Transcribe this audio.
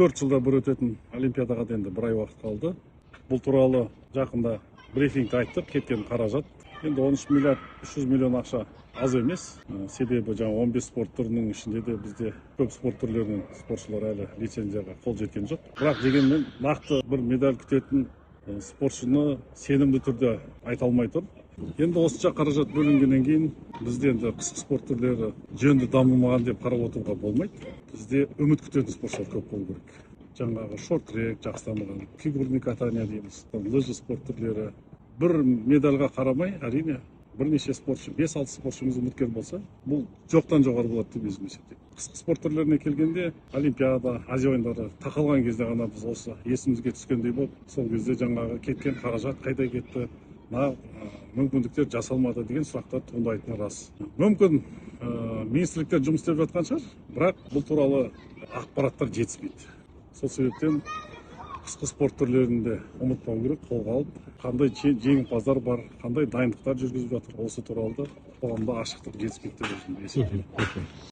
4 жылда бір өтетін Олимпиадаға енді бір ай уақыт қалды. Бұл туралы жақында брифингте айттық, кеткен қаражат. Енді 13 миллиард 300 миллион ақша аз емес. Себебі жаңа 15 спорт түрінің ішінде де бізде көп спорт түрлерінің спортшылар әлі лицензияға қол жеткен жоқ. Бірақ дегенмен нақты бір медаль күтетін спортшыны сенімді түрде айта алмай тұр. Енді осынша қаражат бөлінгеннен кейін бізде енді қысқы спорт түрлері жөнді дамымаған деп қарап отыруға болмайды. Бізде үміт күтетін спортшылар көп болу керек. Жаңағы шорт-трек жақсы дамыған, фигурный катание дейміз, лыжи спорт түрлері. Бір медальға қарамай, әрине бірнеше спортшы, 5-6 спортшымыз үміткер болса, бұл жоқтан жоғары болады деп өзім есептеймін. Қысқы спорт түрлеріне келгенде Олимпиада, Азия ойындары тақалған кезде ғана біз осы есімізге түскендей болып, сол кезде жаңағы кеткен қаражат қайда кетті, мүмкіндіктер жасалмады деген сұрақтар туындайтыны рас. Мүмкін министрліктер жұмыс істеп жатқан шығар, бірақ бұл туралы ақпараттар жетіспейді. Сол себептен қысқы спорт түрлерінде ұмытпау керек, қолға алып, қандай жеңімпаздар бар, қандай дайындықтар жүргізіп жатыр, осы туралы да қоғамда ашықтық жетіспейді деп өзім есептеймін.